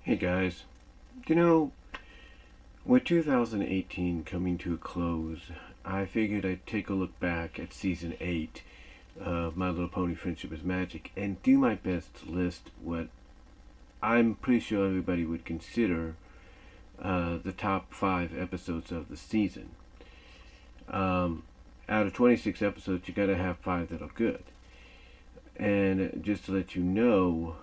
Hey guys, you know, with 2018 coming to a close, I figured I'd take a look back at season 8 of My Little Pony Friendship is Magic and do my best to list what I'm pretty sure everybody would consider the top 5 episodes of the season. Out of 26 episodes, you gotta have 5 that are good. And just to let you know,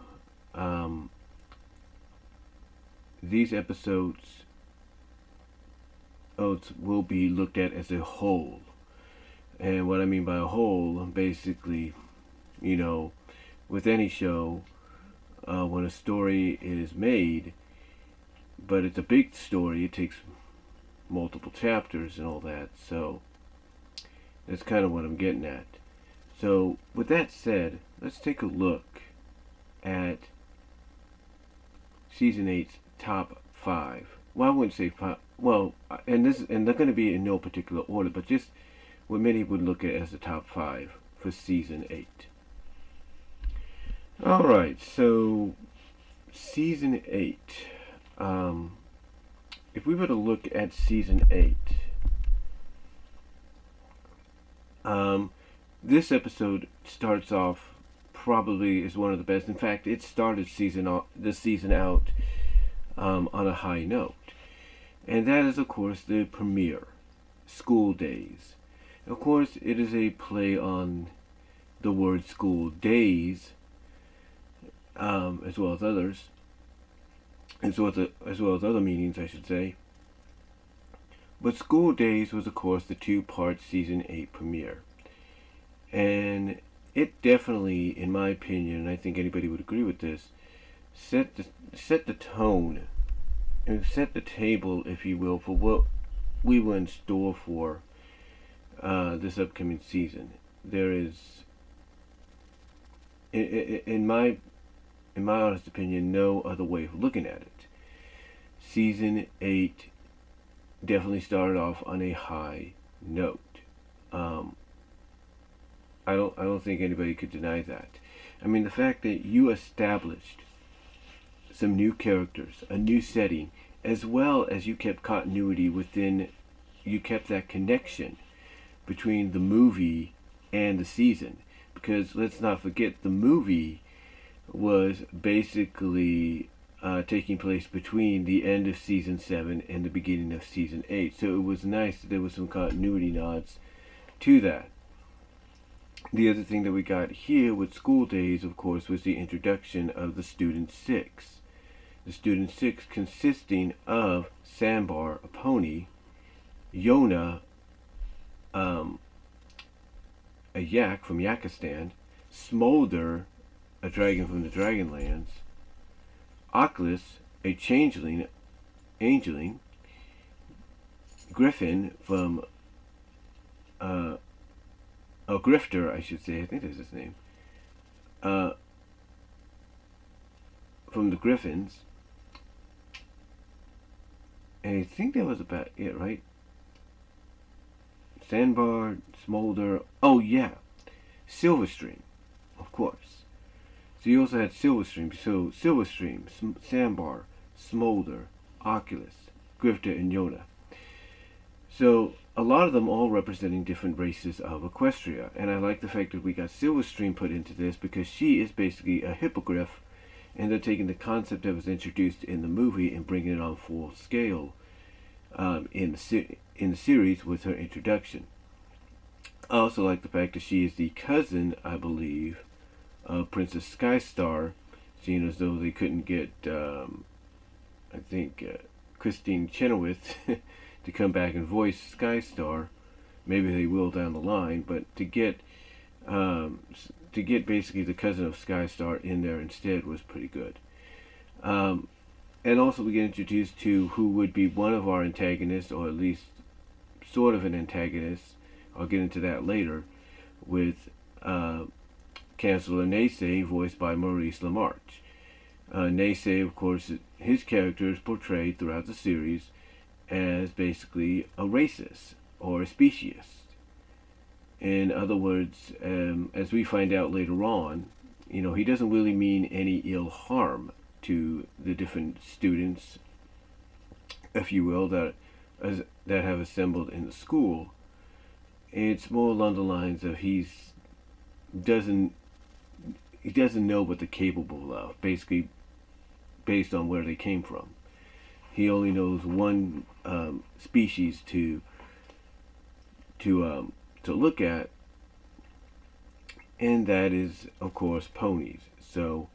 these episodes will be looked at as a whole. And what I mean by a whole, basically, you know, with any show, when a story is made, but it's a big story, it takes multiple chapters and all that. So that's kind of what I'm getting at. So with that said, let's take a look at season 8's top 5. Well, I wouldn't say 5. Well, and they're going to be in no particular order, but just what many would look at as the top 5 for season 8. All right, so season 8. If we were to look at season 8, this episode starts off probably as one of the best. In fact, it started the season out on a high note, and that is, of course, the premiere, School Days. Of course, it is a play on the word school days, as well as others, as well as other meanings, I should say. But School Days was, of course, the two-part season 8 premiere, and it definitely, in my opinion, and I think anybody would agree with this, set the tone and set the table, if you will, for what we were in store for this upcoming season. There is, in my honest opinion, no other way of looking at it. Season 8 definitely started off on a high note. I don't think anybody could deny that. I mean, the fact that you established some new characters, a new setting, as well as you kept continuity within, you kept that connection between the movie and the season. Because let's not forget, the movie was basically taking place between the end of season 7 and the beginning of season 8. So it was nice that there was some continuity nods to that. The other thing that we got here with School Days, of course, was the introduction of the Student 6. The Student 6 consisting of Sambar, a pony, Yona, a yak from Yakistan, Smolder, a dragon from the Dragonlands, Oculus, a angeling, Griffin from a grifter, I should say. I think that's his name. From the Griffins. And I think that was about it, right? Sandbar, Smolder. Oh, yeah. Silverstream, of course. So you also had Silverstream. So Silverstream, Sandbar, Smolder, Oculus, Grifter, and Yoda. So a lot of them all representing different races of Equestria. And I like the fact that we got Silverstream put into this because she is basically a hippogriff, and they're taking the concept that was introduced in the movie and bringing it on full scale in the series with her introduction. I also like the fact that she is the cousin, I believe, of Princess Skystar, seeing as though they couldn't get, I think, Christine Chenoweth to come back and voice Skystar. Maybe they will down the line, but to get basically the cousin of Skystar in there instead was pretty good. And also we get introduced to who would be one of our antagonists, or at least sort of an antagonist. I'll get into that later, with Chancellor Nace, voiced by Maurice LaMarche. Nace, of course, his character is portrayed throughout the series as basically a racist or a speciesist. In other words, as we find out later on, he doesn't really mean any ill harm to the different students, if you will, that have assembled in the school. It's more along the lines of doesn't he doesn't know what they're capable of, basically based on where they came from. He only knows one species to look at, and that is, of course, ponies. So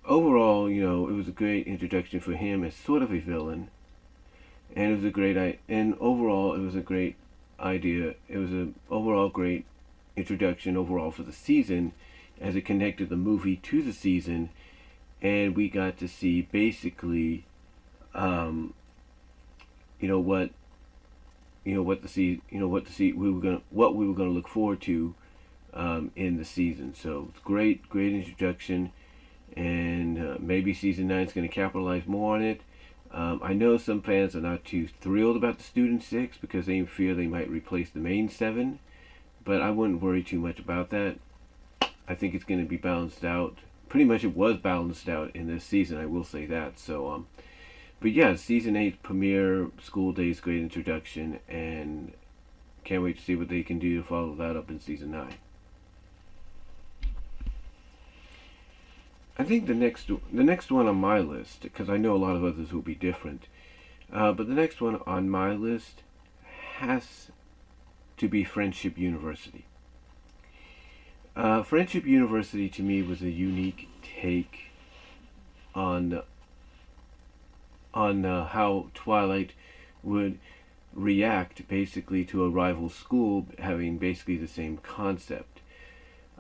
overall, it was a great introduction for him as sort of a villain, and it was a great and overall it was a great idea. It was an overall great introduction overall for the season, as it connected the movie to the season, and we got to see basically, what we were gonna look forward to in the season. So it's great introduction, and maybe season 9 is going to capitalize more on it. I know some fans are not too thrilled about the Student 6 because they fear they might replace the main 7, but I wouldn't worry too much about that. I think it's going to be balanced out. Pretty much it was balanced out in this season, I will say that. So, but yeah, season 8 premiere, School Days, great introduction, and can't wait to see what they can do to follow that up in season 9. I think the next one on my list, because I know a lot of others will be different, but the next one on my list has to be Friendship University. Friendship University to me was a unique take on how Twilight would react basically to a rival school having basically the same concept.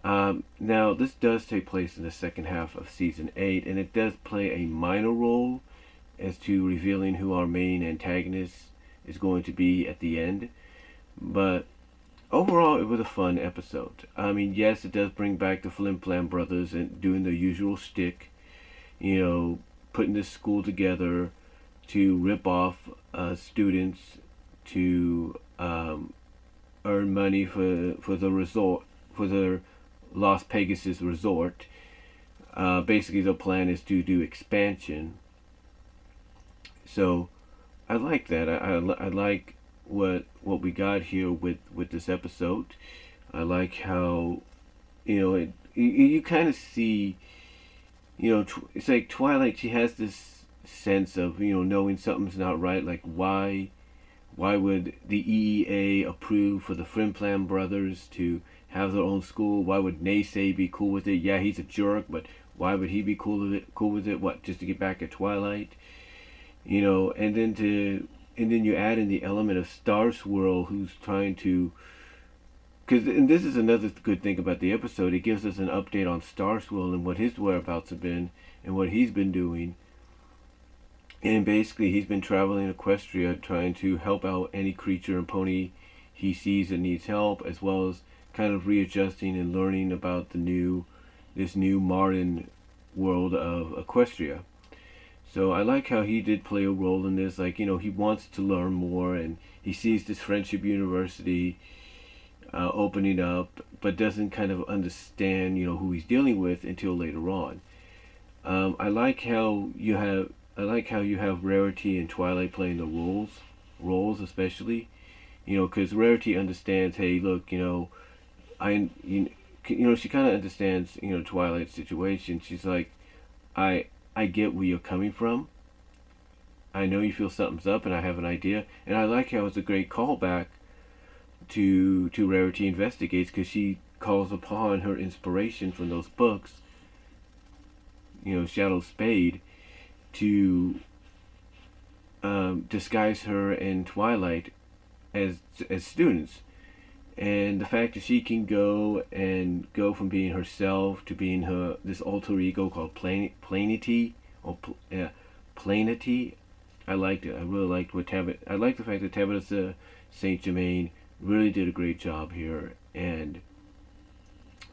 Now, this does take place in the second half of season 8, and it does play a minor role as to revealing who our main antagonist is going to be at the end. But overall, it was a fun episode. I mean, yes, it does bring back the Flim Flam brothers and doing their usual shtick, putting this school together to rip off students to earn money for the resort, for their Las Pegasus resort. Basically, the plan is to do expansion. So, I like that. I like what we got here with this episode. I like how you kind of see, it's like Twilight. She has this sense of knowing something's not right. Like why would the EEA approve for the Flim Flam brothers to have their own school? Why would Naysay be cool with it? Yeah, he's a jerk, but why would he be cool with it? What, just to get back at Twilight? And then you add in the element of Star Swirl, who's trying to, and this is another good thing about the episode, it gives us an update on Star Swirl and what his whereabouts have been and what he's been doing. And basically, he's been traveling Equestria trying to help out any creature and pony he sees that needs help, as well as kind of readjusting and learning about this new modern world of Equestria. So I like how he did play a role in this. Like, he wants to learn more, and he sees this Friendship University opening up, but doesn't kind of understand, who he's dealing with until later on. I like how you have Rarity and Twilight playing the roles especially, because Rarity understands. Hey, look, she kind of understands, Twilight's situation. She's like, I get where you're coming from. I know you feel something's up, and I have an idea. And I like how it's a great callback to Rarity Investigates, because she calls upon her inspiration from those books, Shadow Spade, to disguise her and Twilight as students. And the fact that she can go from being herself to being this alter ego called Planety, Planety. I liked it. I really liked I like the fact that Tabitha St. Germain really did a great job here, and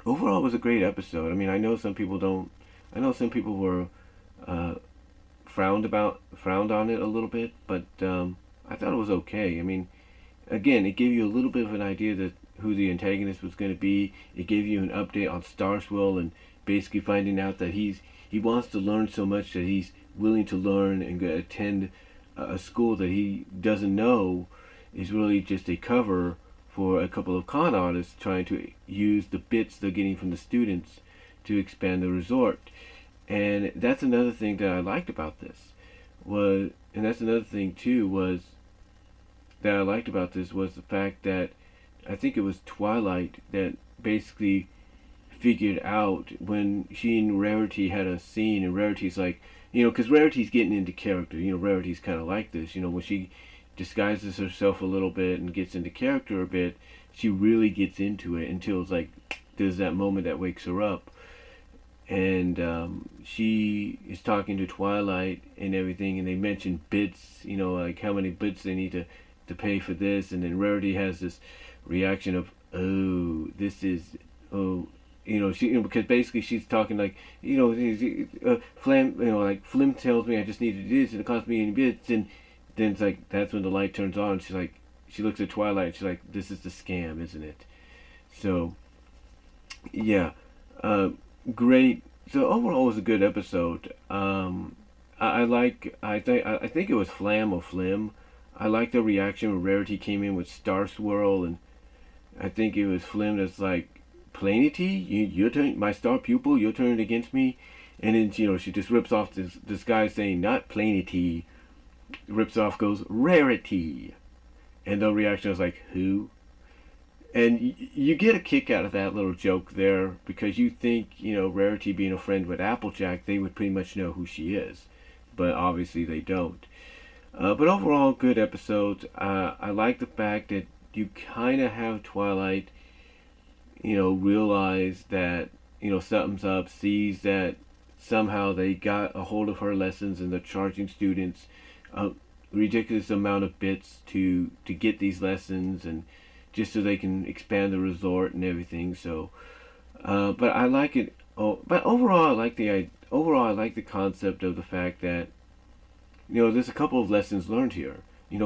overall it was a great episode. I mean, I know some people were frowned on it a little bit, but I thought it was okay. I mean, again, it gave you a little bit of an idea that who the antagonist was going to be. It gave you an update on Star Swirl and basically finding out that he he wants to learn so much that he's willing to learn and attend a school that he doesn't know is really just a cover for a couple of con artists trying to use the bits they're getting from the students to expand the resort. And that's another thing that I liked about this was, and that's another thing too was that I liked about this was the fact that I think it was Twilight that basically figured out when she and Rarity had a scene, and Rarity's like, because Rarity's getting into character. Rarity's kind of like this. When she disguises herself a little bit and gets into character a bit, she really gets into it until it's like there's that moment that wakes her up. And she is talking to Twilight and everything, and they mention bits, like how many bits they need to pay for this, and then Rarity has this reaction of, oh, this is, oh, because basically she's talking like, Flam, like Flim tells me I just need to do this, and it costs me any bits, and then it's like that's when the light turns on. She's like, she looks at Twilight, and she's like, this is the scam, isn't it? So, yeah, great. So overall, it was a good episode. I think it was Flam or Flim. I like the reaction when Rarity came in with Star Swirl, and I think it was Flim that's like, Planety, you're turning my star pupil, you're turning against me, and then she just rips off this guy saying not Planety, rips off, goes Rarity, and the reaction is like, who? And you get a kick out of that little joke there because you think Rarity being a friend with Applejack, they would pretty much know who she is, but obviously they don't. But overall, good episodes. I like the fact that you kind of have Twilight realize that, something's up, sees that somehow they got a hold of her lessons and they're charging students a ridiculous amount of bits to get these lessons and just so they can expand the resort and everything. So, but I like it. Oh, but overall, I like the concept of the fact that, there's a couple of lessons learned here.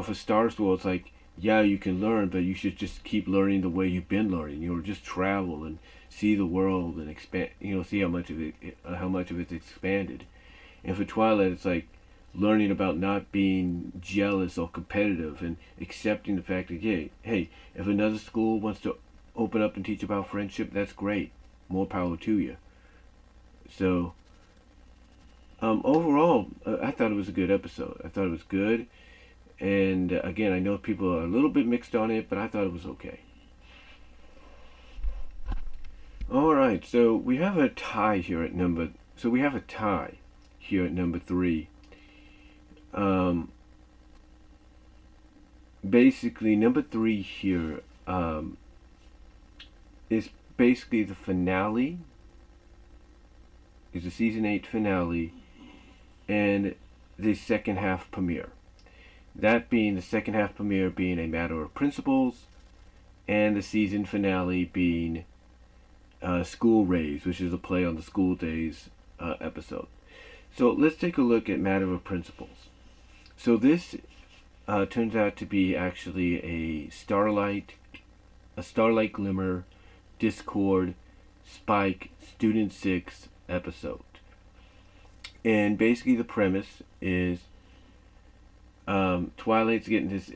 For Star Swirl, it's like, yeah, you can learn, but you should just keep learning the way you've been learning. Just travel and see the world and expand. See how much of it's expanded. And for Twilight, it's like learning about not being jealous or competitive and accepting the fact that, hey, if another school wants to open up and teach about friendship, that's great. More power to you. So, overall, I thought it was a good episode. I thought it was good. And again, I know people are a little bit mixed on it, but I thought it was okay. All right, so we have a tie here at number 3. Basically, number 3 here is basically the finale. Is the season 8 finale and the second half premiere. That being the second half premiere being A Matter of Principles, and the season finale being School Raised, which is a play on the School Days episode. So let's take a look at Matter of Principles. So this turns out to be actually a Starlight Glimmer, Discord, Spike, Student 6 episode. And basically the premise is Twilight's getting this,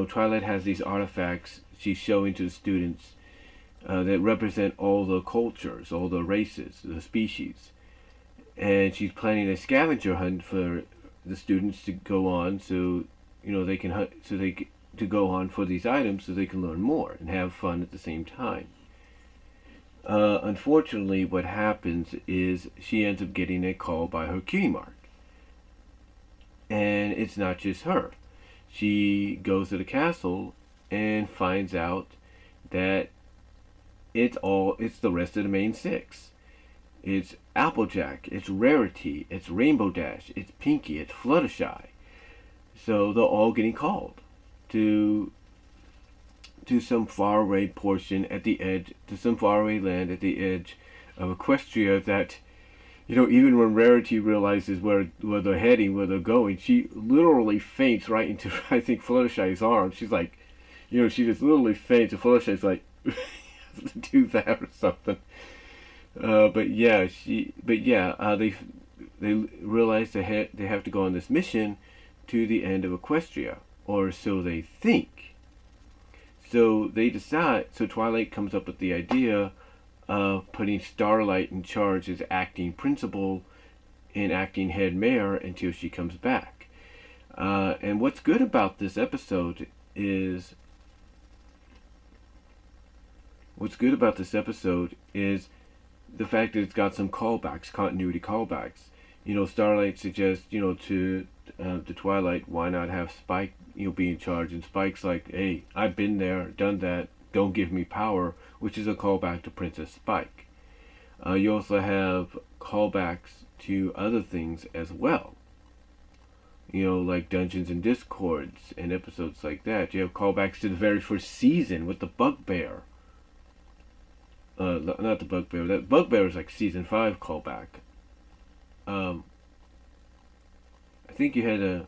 Twilight has these artifacts she's showing to the students that represent all the cultures, all the races, the species. And she's planning a scavenger hunt for the students to go on to go on for these items so they can learn more and have fun at the same time. Unfortunately, what happens is she ends up getting a call by her cutie mark. And it's not just her. She goes to the castle and finds out that it's the rest of the main 6. It's Applejack, it's Rarity, it's Rainbow Dash, it's Pinky, it's Fluttershy. So they're all getting called to some faraway portion at the edge, to some faraway land at the edge of Equestria that, even when Rarity realizes where they're heading, where they're going, she literally faints right into, I think, Fluttershy's arms. She's like, she just literally faints, and Fluttershy's like, do that or something. But yeah, they realize they have to go on this mission to the end of Equestria, or so they think. So they decide. So Twilight comes up with the idea of putting Starlight in charge as acting principal and acting head mayor until she comes back. And what's good about this episode is the fact that it's got some callbacks, continuity callbacks. Starlight suggests, to Twilight, why not have Spike, be in charge? And Spike's like, hey, I've been there, done that. Don't give me power, which is a callback to Princess Spike. You also have callbacks to other things as well. Like Dungeons and Discords and episodes like that. You have callbacks to the very first season with the Bugbear. Not the Bugbear. That Bugbear is like season 5 callback. I think you had a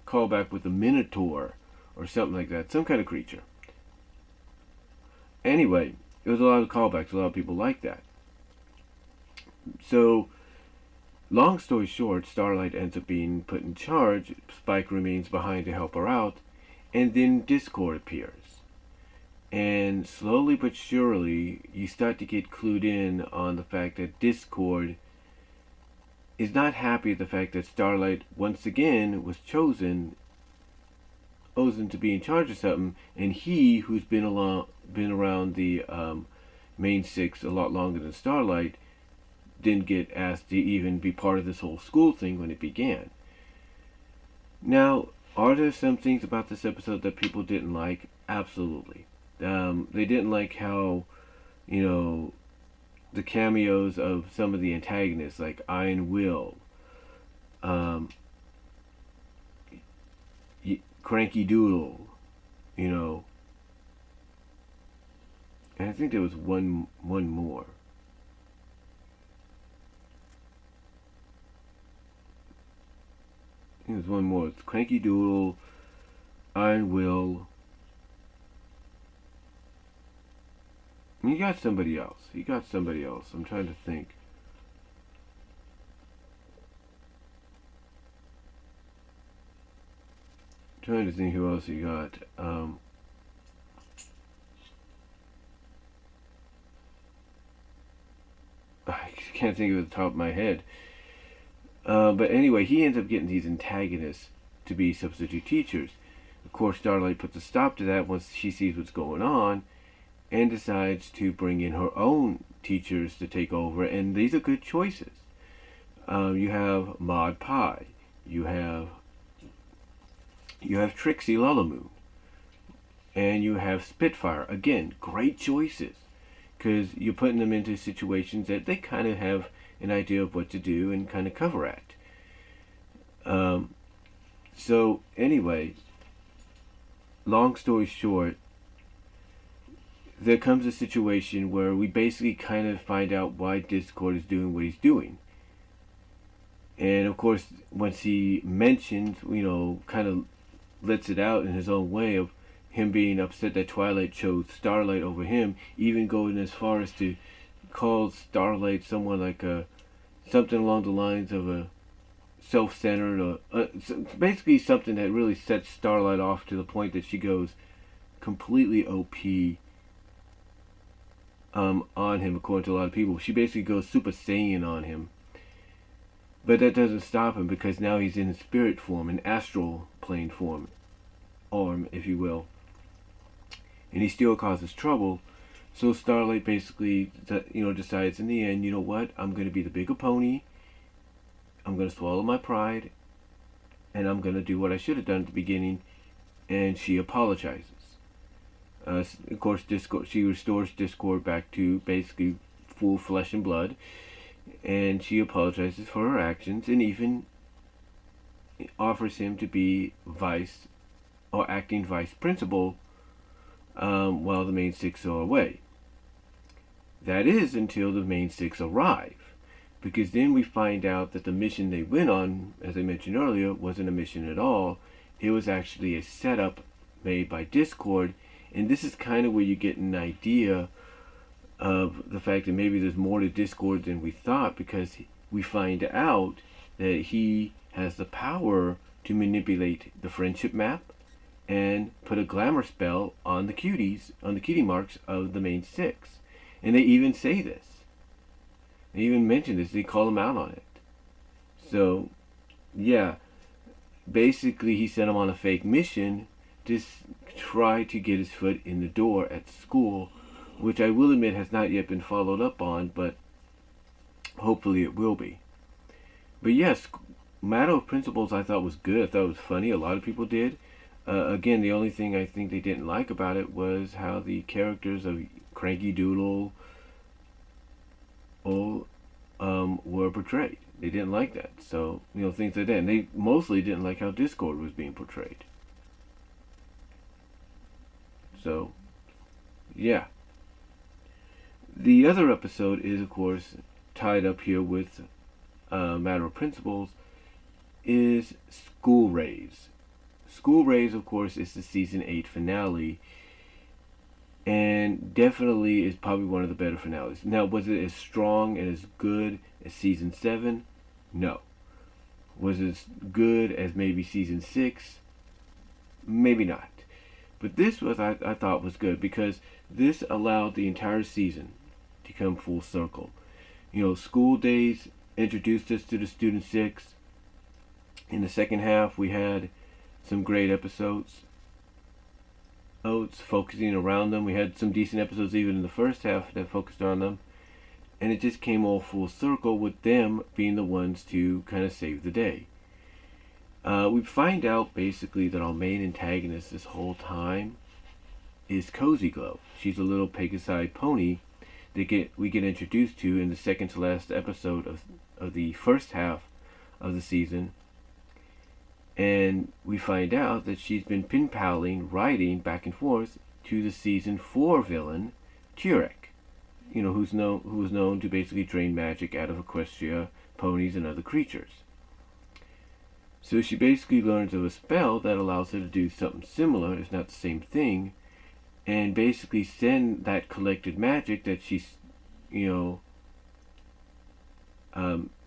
callback with the Minotaur or something like that. Some kind of creature. Anyway, it was a lot of callbacks. A lot of people like that. So, long story short, Starlight ends up being put in charge. Spike remains behind to help her out. And then Discord appears. And slowly but surely, you start to get clued in on the fact that Discord is not happy at the fact that Starlight once again was chosen to be in charge of something, and he, who's been around the main six a lot longer than Starlight, didn't get asked to even be part of this whole school thing when it began. Now, are there some things about this episode that people didn't like? Absolutely. They didn't like how, the cameos of some of the antagonists, like Iron Will, Cranky Doodle, and I think there was one more. I think there's one more. It's Cranky Doodle, Iron Will. He got somebody else. I'm trying to think. Who else he got. I can't think of it at the top of my head. But anyway, he ends up getting these antagonists to be substitute teachers. Of course, Starlight puts a stop to that once she sees what's going on, and decides to bring in her own teachers to take over, and these are good choices. You have Maud Pie, you have Trixie Lullamoon, and you have Spitfire. Again, great choices, because you're putting them into situations that they kind of have an idea of what to do and kind of cover at. So anyway, long story short, there comes a situation where we basically kind of find out why Discord is doing what he's doing. And of course, once he mentions, kind of lets it out in his own way of him being upset that Twilight chose Starlight over him, even going as far as to call Starlight someone like something along the lines of a self-centered, or basically something that really sets Starlight off to the point that she goes completely OP on him, according to a lot of people. She basically goes Super Saiyan on him. But that doesn't stop him, because now he's in spirit form, in astral plane form, arm, if you will. And he still causes trouble. So Starlight basically, decides in the end, you know what? I'm going to be the bigger pony. I'm going to swallow my pride. And I'm going to do what I should have done at the beginning. And she apologizes. Of course, she restores Discord back to basically full flesh and blood. And she apologizes for her actions, and even offers him to be acting vice principal while the main six are away. That is until the main six arrive, because then we find out that the mission they went on, as I mentioned earlier, wasn't a mission at all. It was actually a setup made by Discord, And this is kind of where you get an idea of the fact that maybe there's more to Discord than we thought, because we find out that he has the power to manipulate the friendship map and put a glamour spell on the cuties, on the cutie marks of the main six. And they even say this. They even mention this. They call him out on it. So, yeah, basically he sent him on a fake mission to try to get his foot in the door at school, which I will admit has not yet been followed up on, but hopefully it will be. But yes, Matter of Principles I thought was good. I thought it was funny. A lot of people did. Again, the only thing I think they didn't like about it was how the characters of Cranky Doodle were portrayed. They didn't like that. So, things like that. And they mostly didn't like how Discord was being portrayed. So, yeah. The other episode is, of course, tied up here with Matter of Principles, is School Raise. School Raise, of course, is the season 8 finale, and definitely is probably one of the better finales. Now, was it as strong and as good as season 7? No. Was it as good as maybe season 6? Maybe not. But this was, I thought, was good, because this allowed the entire season to come full circle. School Days introduced us to the Student 6. In the second half, we had some great episodes focusing around them. We had some decent episodes even in the first half that focused on them. And it just came all full circle with them being the ones to kind of save the day. We find out basically that our main antagonist this whole time is Cozy Glow. She's a little Pegasi pony that we get introduced to in the second to last episode of the first half of the season. And we find out that she's been pen-paling, writing back and forth to the season 4 villain, Turek. Who was known to basically drain magic out of Equestria, ponies, and other creatures. So she basically learns of a spell that allows her to do something similar, if not the same thing, and basically send that collected magic that she's,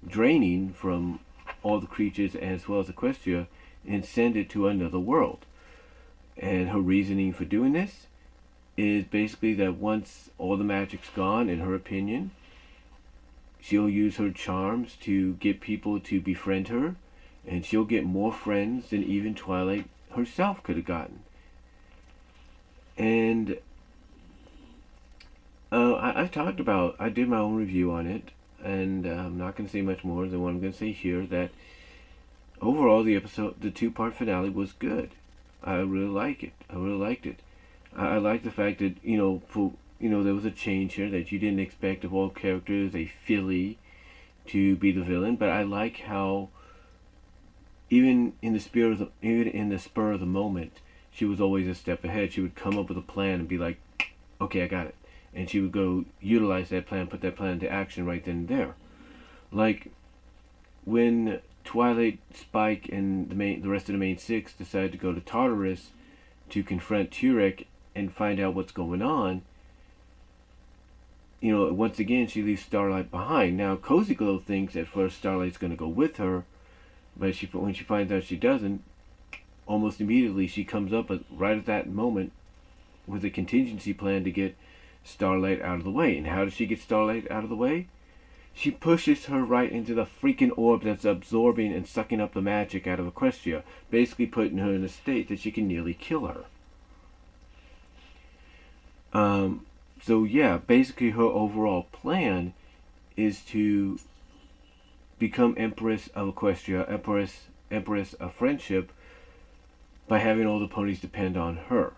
draining from all the creatures as well as Equestria, and send it to another world. And her reasoning for doing this is basically that once all the magic's gone, in her opinion, she'll use her charms to get people to befriend her, and she'll get more friends than even Twilight herself could have gotten. And I did my own review on it, and I'm not going to say much more than what I'm going to say here, that overall the 2-part finale was good. I really like it. I really liked it. I like the fact that, there was a change here, that you didn't expect of all characters a filly to be the villain, but I like how even in the spur of the moment, she was always a step ahead. She would come up with a plan and be like, okay, I got it. And she would go utilize that plan, put that plan into action right then and there. Like when Twilight, Spike, and the rest of the main 6 decided to go to Tartarus to confront Turek and find out what's going on, once again she leaves Starlight behind. Now Cozy Glow thinks at first Starlight's going to go with her, but when she finds out she doesn't, almost immediately she comes up right at that moment with a contingency plan to get Starlight out of the way. And how does she get Starlight out of the way? She pushes her right into the freaking orb that's absorbing and sucking up the magic out of Equestria, basically putting her in a state that she can nearly kill her. So yeah, basically her overall plan is to become Empress of Equestria, Empress of Friendship, by having all the ponies depend on her,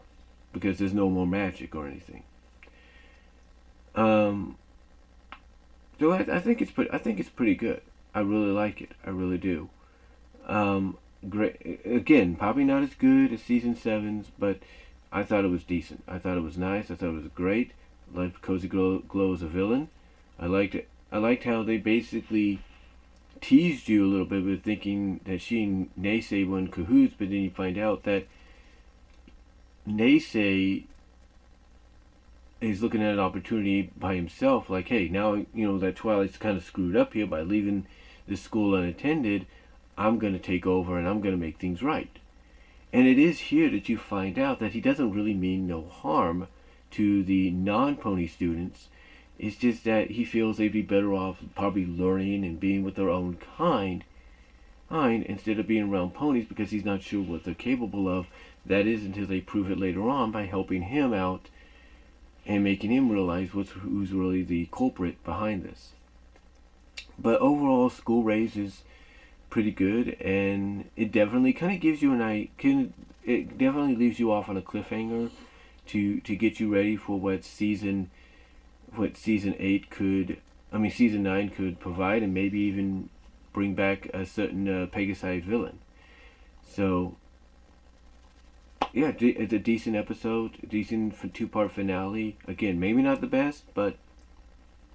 because there's no more magic or anything. So I think it's pretty good. I really like it. I really do. Great. Again, probably not as good as season 7's, but I thought it was decent. I thought it was nice. I thought it was great. I liked Cozy Glow as a villain. I liked it. I liked how they basically teased you a little bit with thinking that she and Naysay were in cahoots, but then you find out that Naysay he's looking at an opportunity by himself, like, hey, now that Twilight's kind of screwed up here by leaving this school unattended. I'm going to take over and I'm going to make things right. And it is here that you find out that he doesn't really mean no harm to the non-pony students. It's just that he feels they'd be better off probably learning and being with their own kind instead of being around ponies, because he's not sure what they're capable of. That is, until they prove it later on by helping him out and making him realize who's really the culprit behind this. But overall, School Raised is pretty good, and it definitely kind of gives you it definitely leaves you off on a cliffhanger to get you ready for what season 9 could provide, and maybe even bring back a certain Pegasite villain. So yeah, it's a decent episode, a decent 2-part finale. Again, maybe not the best, but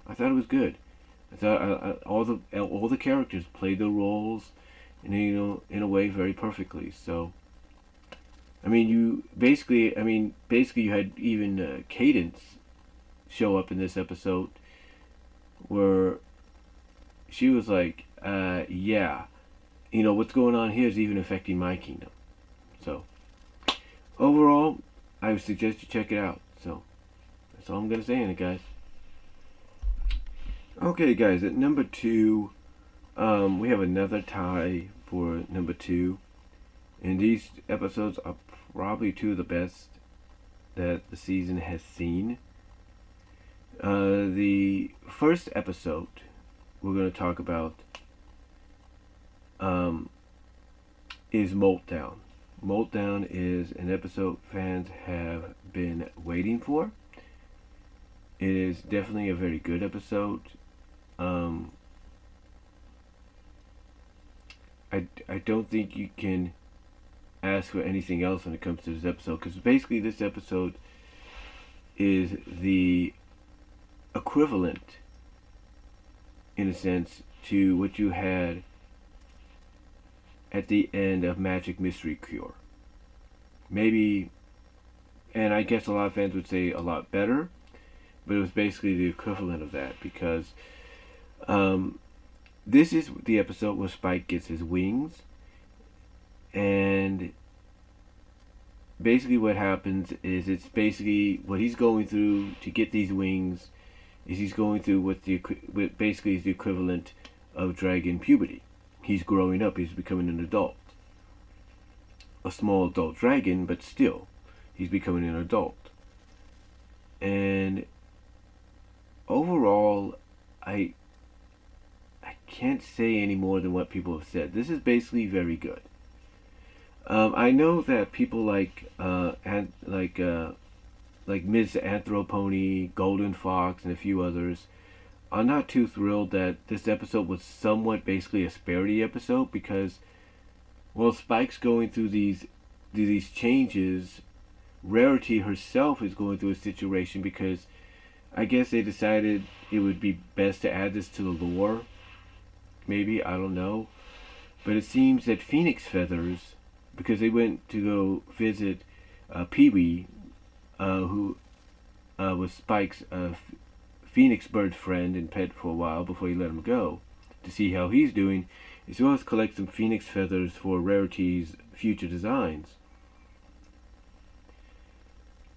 I thought it was good. I thought all the characters played their roles, and in a way very perfectly. So, you had even Cadence show up in this episode, where she was like, yeah, what's going on here is even affecting my kingdom. So, overall, I would suggest you check it out. So, that's all I'm gonna say on it, guys. Okay, guys, at number 2, we have another tie for number 2. And these episodes are probably 2 of the best that the season has seen. The first episode we're going to talk about is Molt Down. Molt Down is an episode fans have been waiting for. It is definitely a very good episode. I don't think you can ask for anything else when it comes to this episode, because basically this episode is the equivalent, in a sense, to what you had at the end of Magic Mystery Cure. Maybe, and I guess a lot of fans would say a lot better, but it was basically the equivalent of that, because this is the episode where Spike gets his wings, and basically what happens is, it's basically what he's going through to get these wings is he's going through what basically is the equivalent of dragon puberty. He's growing up, he's becoming an adult. A small adult dragon, but still, he's becoming an adult. And overall, I can't say any more than what people have said. This is basically very good. I know that people like Miss Anthropony, Golden Fox, and a few others are not too thrilled that this episode was somewhat basically a Sparity episode, because, well, Spike's going through these changes. Rarity herself is going through a situation, because I guess they decided it would be best to add this to the lore. Maybe, I don't know. But it seems that Phoenix Feathers, because they went to go visit Pee-wee, who was Spike's Phoenix bird friend and pet for a while before he let him go, to see how he's doing, as well as collect some Phoenix Feathers for Rarity's future designs.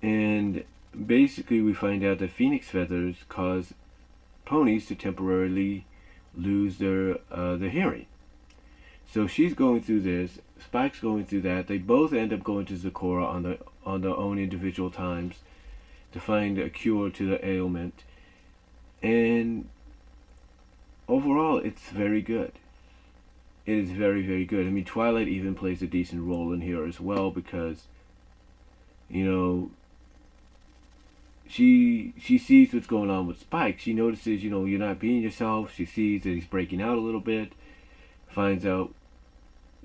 And basically we find out that Phoenix Feathers cause ponies to temporarily lose their hearing. So she's going through this, Spike's going through that. They both end up going to Zecora on their own individual times to find a cure to the ailment. And overall, it's very good. It is very, very good. I mean, Twilight even plays a decent role in here as well, because, she sees what's going on with Spike. She notices, you're not being yourself. She sees that he's breaking out a little bit. Finds out,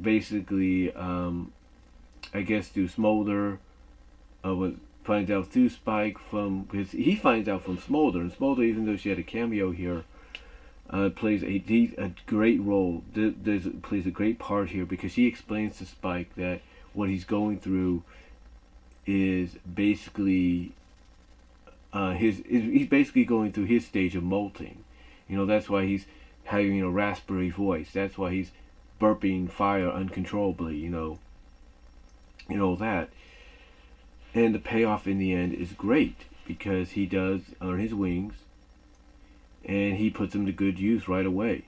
basically, I guess through Smolder, finds out through Spike because he finds out from Smolder. And Smolder, even though she had a cameo here, plays a great role. Plays a great part here, because he explains to Spike that what he's going through is basically he's basically going through his stage of molting. That's why he's having a raspberry voice. That's why he's burping fire uncontrollably. That. And the payoff in the end is great because he does earn his wings, and he puts them to good use right away.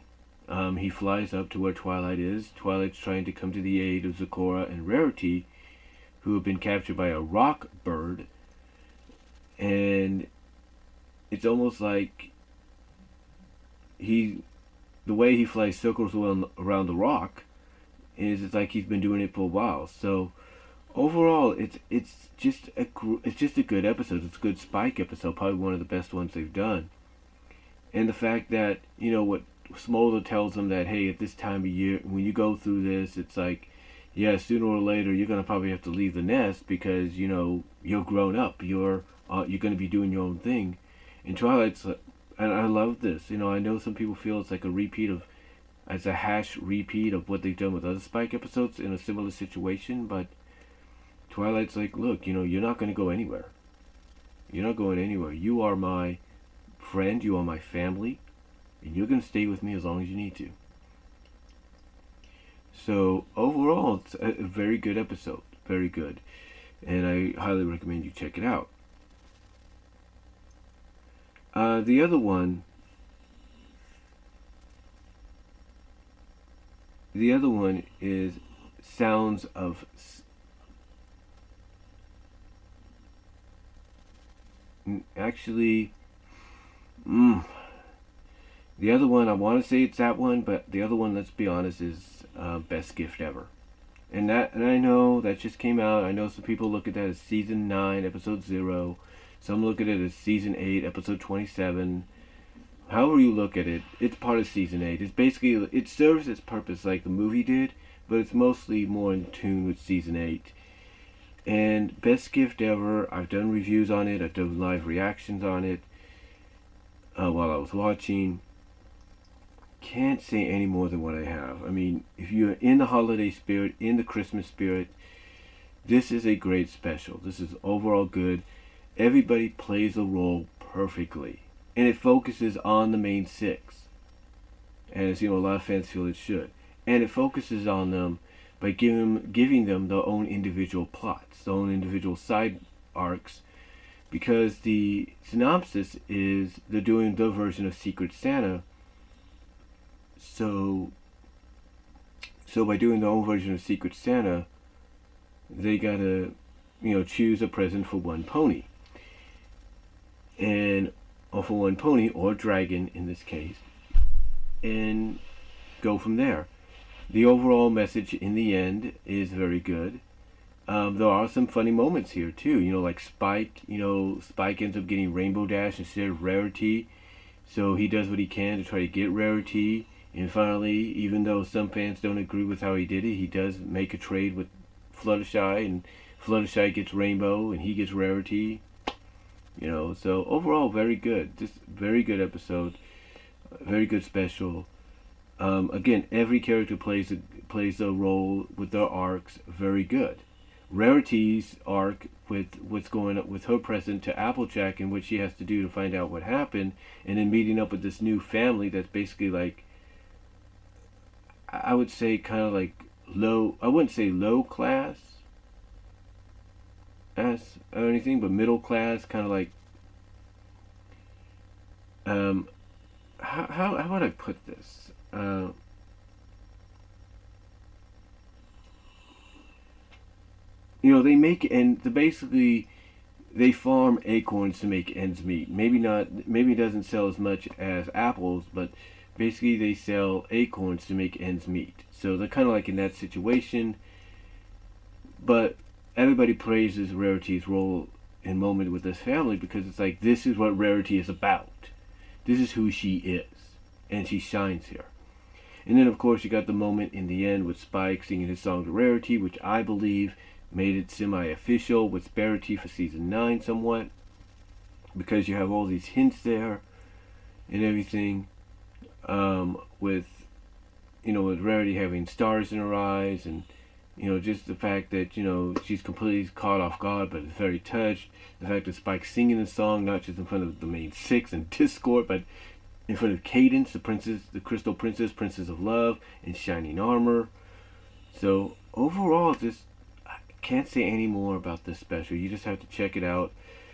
He flies up to where Twilight is. Twilight's trying to come to the aid of Zecora and Rarity, who have been captured by a rock bird. And it's almost like the way he flies circles around the rock it's like he's been doing it for a while. So overall, it's just a good episode. It's a good Spike episode, probably one of the best ones they've done. And the fact that what Smolder tells him that, hey, at this time of year, when you go through this, it's like, yeah, sooner or later you're gonna probably have to leave the nest because you're grown up. You're gonna be doing your own thing. And Twilight's, and I love this. I know some people feel it's like it's a hash repeat of what they've done with other Spike episodes in a similar situation, but Twilight's like, look, you're not gonna go anywhere. You're not going anywhere. You are my friend. You are my family. And you're going to stay with me as long as you need to. So overall, it's a very good episode. Very good. And I highly recommend you check it out. The other one is Sounds of... Actually... The other one, I want to say it's that one, but the other one, let's be honest, is Best Gift Ever. And I know that just came out. I know some people look at that as Season 9, Episode 0. Some look at it as Season 8, Episode 27. However you look at it, it's part of Season 8. It's basically, it serves its purpose like the movie did, but it's mostly more in tune with Season 8. And Best Gift Ever, I've done reviews on it. I've done live reactions on it while I was watching. Can't say any more than what I have. I mean, if you're in the holiday spirit, in the Christmas spirit, this is a great special. This is overall good. Everybody plays a role perfectly, and it focuses on the main six, as a lot of fans feel it should, and it focuses on them by giving them their own individual plots, their own individual side arcs, because the synopsis is they're doing their version of Secret Santa. So by doing their own version of Secret Santa, they gotta, choose a present for one pony. Or for one pony, or dragon in this case, and go from there. The overall message in the end is very good. There are some funny moments here too, like Spike, Spike ends up getting Rainbow Dash instead of Rarity. So he does what he can to try to get Rarity. And finally, even though some fans don't agree with how he did it, he does make a trade with Fluttershy, and Fluttershy gets Rainbow, and he gets Rarity. So overall, very good. Just very good episode. Very good special. Again, every character plays a role with their arcs very good. Rarity's arc with what's going on with her present to Applejack and what she has to do to find out what happened, and then meeting up with this new family that's basically like, I would say kind of like low, I wouldn't say low class or anything, but middle class, kind of like, how would I put this? They make, and basically they farm acorns to make ends meet. Maybe it doesn't sell as much as apples, but basically they sell acorns to make ends meet. So they're kind of like in that situation. But everybody praises Rarity's role and moment with this family because it's like, this is what Rarity is about. This is who she is. And she shines here. And then of course you got the moment in the end with Spike singing his song to Rarity, which I believe made it semi-official with Rarity for Season 9 somewhat. Because you have all these hints there and everything. With Rarity having stars in her eyes, and Just the fact that, she's completely caught off guard, but is very touched. The fact that Spike's singing the song, not just in front of the main six and Discord, but in front of Cadence, the princess, the Crystal Princess, Princess of Love, in shining armor. So overall, I can't say any more about this special. You just have to check it out.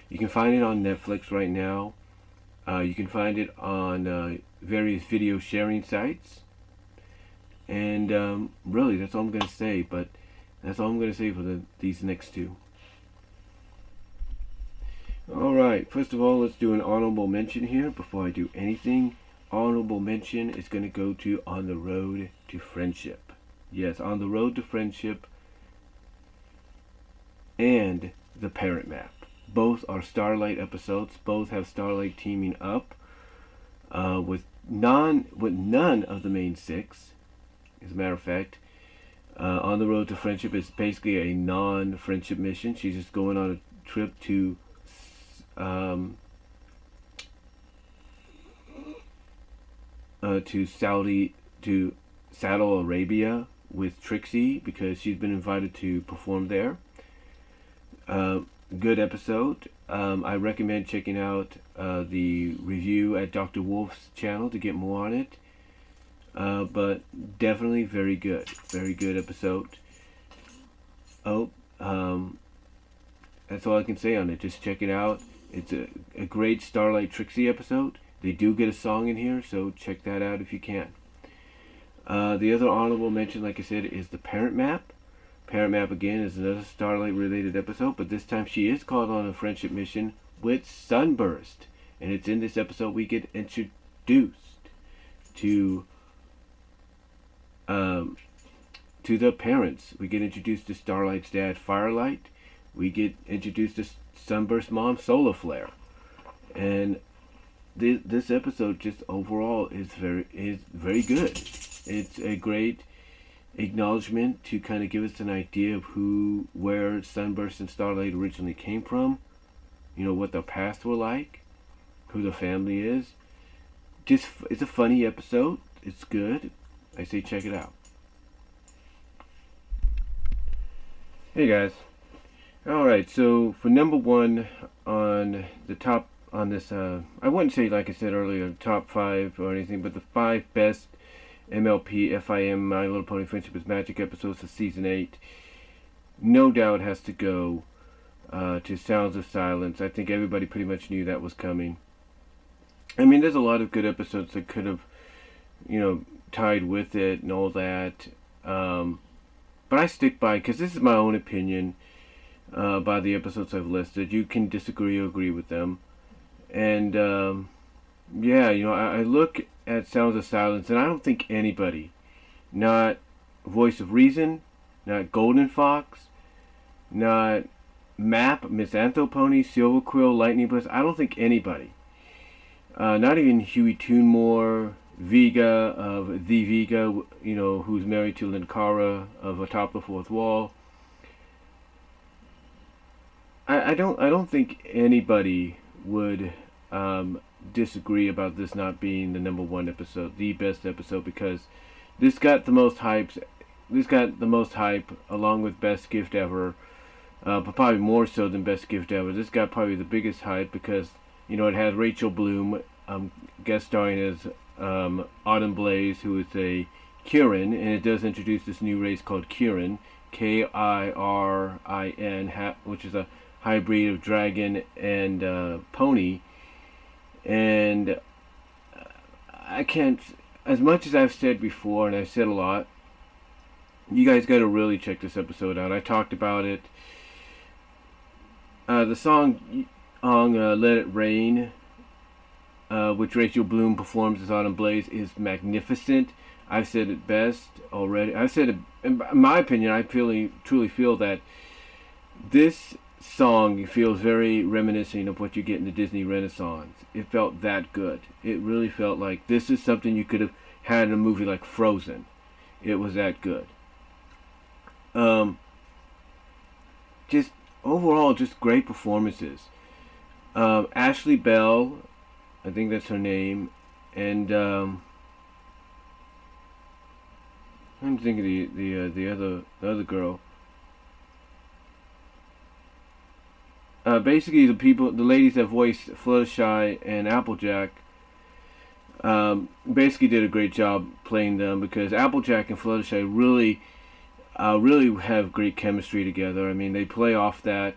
You can find it on Netflix right now. You can find it on various video sharing sites. And really, that's all I'm going to say. But that's all I'm going to say for these next two. Alright, first of all, let's do an honorable mention here before I do anything. Honorable mention is going to go to On the Road to Friendship. Yes, On the Road to Friendship and The Parent Map. Both are Starlight episodes. Both have Starlight teaming up with none of the main six. As a matter of fact, On the Road to Friendship is basically a non-friendship mission. She's just going on a trip to Saudi Arabia with Trixie because she's been invited to perform there. Good episode. I recommend checking out the review at Dr. Wolf's channel to get more on it. But definitely very good. Very good episode. That's all I can say on it. Just check it out. It's a great Starlight Trixie episode. They do get a song in here, so check that out if you can. The other honorable mention, like I said, is The Parent Map. Parent Map, again, is another Starlight-related episode, but this time she is called on a friendship mission with Sunburst. And it's in this episode we get introduced to the parents. We get introduced to Starlight's dad, Firelight. We get introduced to Sunburst's mom, Solar Flare. And this episode just overall is very good. It's a great acknowledgement to kind of give us an idea of where Sunburst and Starlight originally came from, what their past were like, who the family is. It's a funny episode. It's good. I say check it out. Hey guys. Alright, so for number one on the top on this, I wouldn't say, like I said earlier, top 5 or anything, but the 5 best MLP FIM My Little Pony Friendship is Magic episodes of season 8, no doubt has to go to Sounds of Silence. I think everybody pretty much knew that was coming. I mean, there's a lot of good episodes that could have, tied with it and all that. But I stick by, because this is my own opinion, by the episodes I've listed. You can disagree or agree with them. And, I look at Sounds of Silence, and I don't think anybody, not Voice of Reason, not Golden Fox, not Map, Miss Anthopony, Silver Quill, Lightning Bliss, I don't think anybody, not even Huey Toonmore, Vega of The Vega, who's married to Linkara of Atop the Fourth Wall. I don't think anybody would disagree about this not being the number one episode, the best episode, because this got the most hype. This got the most hype along with Best Gift Ever, but probably more so than Best Gift Ever. This got probably the biggest hype because it has Rachel Bloom guest starring as Autumn Blaze, who is a Kirin, and it does introduce this new race called Kirin, Kirin, which is a hybrid of dragon and pony. And I can't, as much as I've said before, and I've said a lot, you guys got to really check this episode out. I talked about it. The song Let It Rain, which Rachel Bloom performs as Autumn Blaze, is magnificent. I've said it best already. I've said it, in my opinion, I truly feel that this song feels very reminiscent of what you get in the Disney Renaissance. It felt that good. It really felt like this is something you could have had in a movie like Frozen. It was that good. Just overall, just great performances. Ashley Bell, I think that's her name, and I'm thinking the other girl. Basically, the ladies that voiced Fluttershy and Applejack, basically did a great job playing them, because Applejack and Fluttershy really have great chemistry together. I mean, they play off that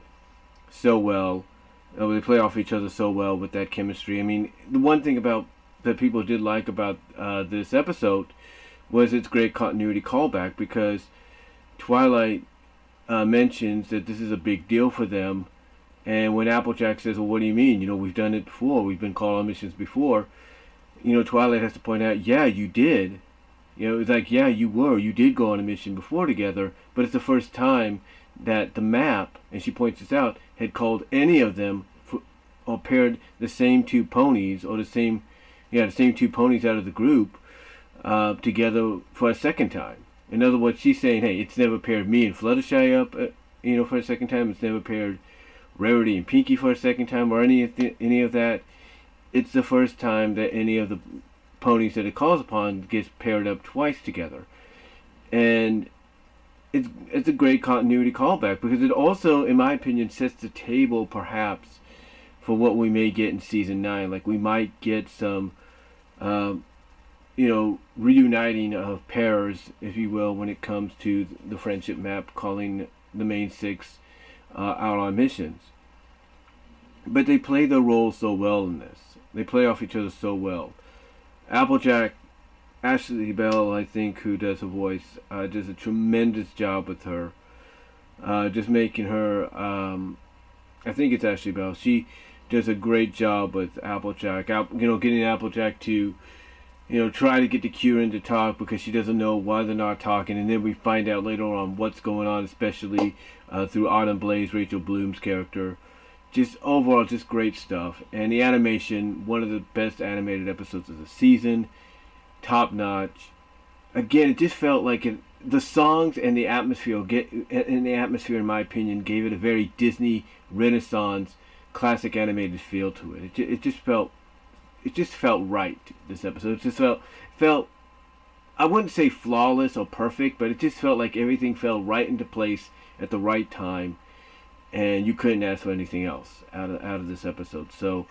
so well. They play off each other so well with that chemistry. I mean, the one thing that people did like about this episode was its great continuity callback, because Twilight mentions that this is a big deal for them. And when Applejack says, well, what do you mean? We've done it before. We've been called on missions before. Twilight has to point out, yeah, you did. It's like, yeah, you did go on a mission before together, but it's the first time that the map, and she points this out, had called any of them or paired the same two ponies, or the same two ponies out of the group together for a second time. In other words, she's saying, hey, it's never paired me and Fluttershy up, for a second time. It's never paired Rarity and Pinky for a second time, or any of that. It's the first time that any of the ponies that it calls upon gets paired up twice together. And it's a great continuity callback, because it also, in my opinion, sets the table perhaps for what we may get in season 9. Like, we might get some reuniting of pairs, if you will, when it comes to the friendship map calling the main 6 out on missions. But they play their roles so well in this. They play off each other so well. Applejack, Ashley Bell, I think, who does her voice, does a tremendous job with her. Just making her, I think it's Ashley Bell. She does a great job with Applejack. Getting Applejack to, try to get the Kieran to talk, because she doesn't know why they're not talking. And then we find out later on what's going on, especially through Autumn Blaze, Rachel Bloom's character. Just overall, just great stuff. And the animation, one of the best animated episodes of the season. Top notch. Again, it just felt like the songs and the atmosphere, in my opinion, gave it a very Disney Renaissance classic animated feel to it. It just felt right, this episode. It just felt, I wouldn't say flawless or perfect, but it just felt like everything fell right into place at the right time, and you couldn't ask for anything else out of this episode. So,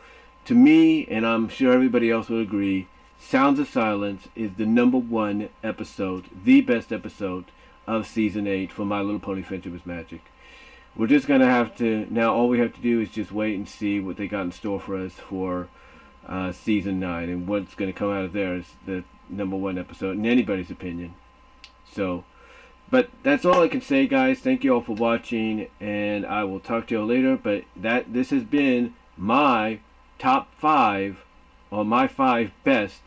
to me, and I'm sure everybody else would agree, Sounds of Silence is the #1 episode, the best episode of Season 8 for My Little Pony Friendship is Magic. We're just going to have to, now all we have to do is just wait and see what they got in store for us for Season 9, and what's going to come out of there is the #1 episode, in anybody's opinion. So, but that's all I can say, guys. Thank you all for watching, and I will talk to you all later. But this has been my top 5, or my 5 best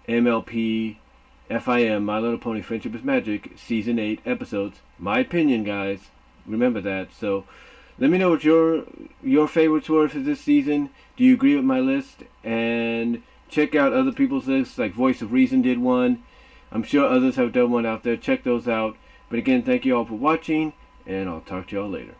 MLP FIM, My Little Pony Friendship is Magic, Season 8 episodes. My opinion, guys. Remember that. So, let me know what your favorites were for this season. Do you agree with my list? And check out other people's lists, like Voice of Reason did one. I'm sure others have done one out there. Check those out. But again, thank you all for watching, and I'll talk to you all later.